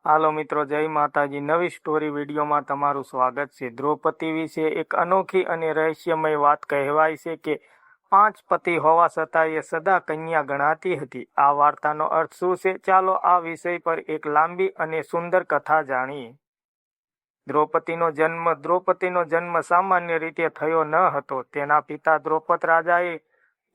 હાલો મિત્રો, જય માતાજી। નવી સ્ટોરી વિડીયોમાં તમારું સ્વાગત છે। દ્રૌપદી વિશે એક અનોખી અને રહસ્યમય વાત કહેવાય છે કે 5 પતિ હોવા છતાં એ સદા કન્યા ગણાતી હતી। આ વાર્તાનો અર્થ શું છે? ચાલો આ વિષય પર એક લાંબી અને સુંદર કથા જાણીએ। દ્રૌપદીનો જન્મ સામાન્ય રીતે થયો ન હતો। તેના પિતા દ્રૌપદ રાજાએ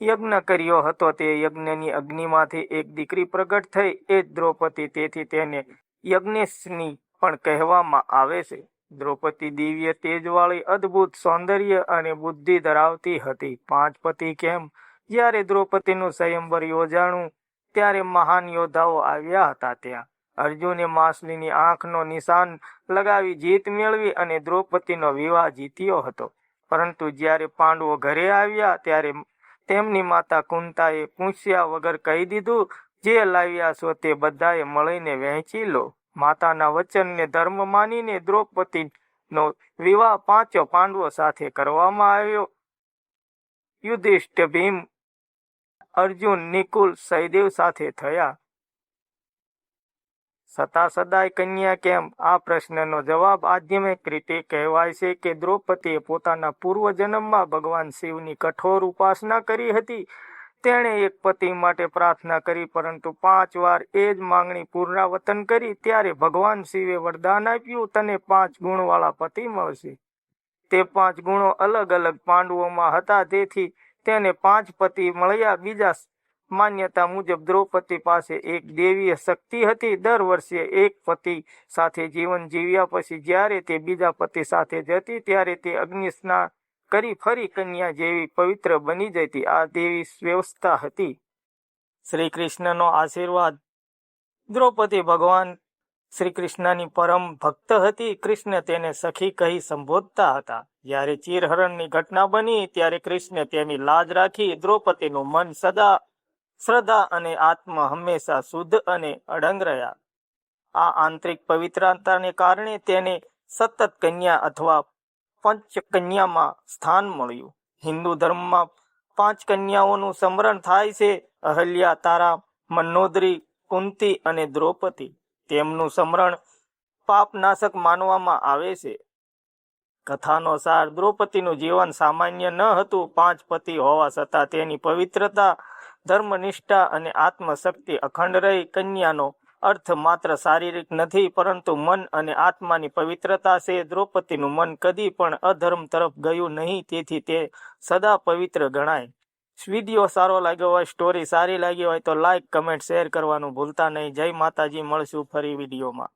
યજ્ઞ કર્યો હતો। તે યજ્ઞની અગ્નિમાંથી એક દીકરી પ્રગટ થઈ, એ જ દ્રૌપદી। તેથી તેને યજ્ઞેશની પણ કહેવામાં આવે છે। દ્રૌપદી દિવ્ય તેજવાળી, અદ્ભુત સૌંદર્ય અને બુદ્ધિ ધરાવતી હતી। 5 પતિ કેમ? જ્યારે દ્રૌપદીનું સ્વયંવર યોજાણું ત્યારે મહાન યોદ્ધાઓ આવ્યા હતા। ત્યાં અર્જુને માછલીની આંખનો નિશાન લગાવી જીત મેળવી અને દ્રૌપદીનો વિવાહ જીત્યો હતો। પરંતુ જ્યારે પાંડવો ઘરે આવ્યા ત્યારે તેમની માતા કુંતાએ પૂછ્યા વગર કહી દીધું, જે લાવ્યા છો તે બધાએ મળીને વહેંચી લો। માતાના વચનને ધર્મ માનીને દ્રૌપદીનો વિવાહ 5 પાંડવો સાથે કરવામાં આવ્યો। યુધિષ્ઠિર, ભીમ, અર્જુન, નકુલ, સહદેવ સાથે થયા। છતાં સદાય કન્યા કેમ? આ પ્રશ્નનો જવાબ આધ્યાત્મિક રીતે કહેવાય છે કે દ્રૌપદીએ પોતાના પૂર્વજન્મમાં ભગવાન શિવની કઠોર ઉપાસના કરી હતી। તેણે એક પતિ માટે પ્રાર્થના કરી, પરંતુ 5 વાર એ જ માંગણી પુનરાવર્તન કરી। ત્યારે ભગવાન શિવે વરદાન આપ્યું, તને 5 ગુણવાળા પતિ મળશે। તે 5 ગુણો અલગ અલગ પાંડવોમાં હતા, તેથી તેને 5 પતિ મળ્યા। બીજા માન્યતા મુજબ દ્રૌપદી પાસે એક દૈવીય શક્તિ હતી। દર વર્ષે એક પતિ સાથે જીવન જીવ્યા પછી જ્યારે તે બીજા પતિ સાથે જતી ત્યારે તે અગ્નિ સ્નાન કરી ફરી કન્યા જેવી પવિત્ર બની જતી। આ દેવી વ્યવસ્થા હતી। શ્રી કૃષ્ણનો આશીર્વાદ। દ્રૌપદી ભગવાન શ્રી કૃષ્ણની પરમ ભક્ત હતી। કૃષ્ણ તેને સખી કહી સંબોધતા હતા। જ્યારે ચીરહરણની ઘટના બની ત્યારે કૃષ્ણે તેની લાજ રાખી। દ્રૌપદીનું મન સદા શ્રદ્ધા અને આત્મા હંમેશા શુદ્ધ અને અડંગ રહ્યા। આ આંતરિક પવિત્રતાને કારણે તેને સતત કન્યા અથવા પંચકન્યામાં સ્થાન મળ્યું। હિન્દુ ધર્મમાં 5 કન્યાઓનું સ્મરણ થાય છે: અહલ્યા, તારા, મન્નોદરી, કુંતી અને દ્રૌપદી। તેમનું સ્મરણ પાપનાશક માનવામાં આવે છે। કથાનો સાર: દ્રૌપદીનું જીવન સામાન્ય ન હતું। 5 પતિ હોવા છતાં તેની પવિત્રતા, ધર્મનિષ્ઠા અને આત્મશક્તિ અખંડ રહી। કન્યાનો અર્થ માત્ર શારીરિક નથી, પરંતુ મન અને આત્માની પવિત્રતા છે। દ્રૌપદીનું મન કદી પણ અધર્મ તરફ ગયું નહીં, તેથી તે સદા પવિત્ર ગણાય। વિડીયો સારો લાગ્યો હોય, સ્ટોરી સારી લાગી હોય તો લાઈક, કમેન્ટ, શેર કરવાનું ભૂલતા નહીં। જય માતાજી। મળશું ફરી વિડીયોમાં।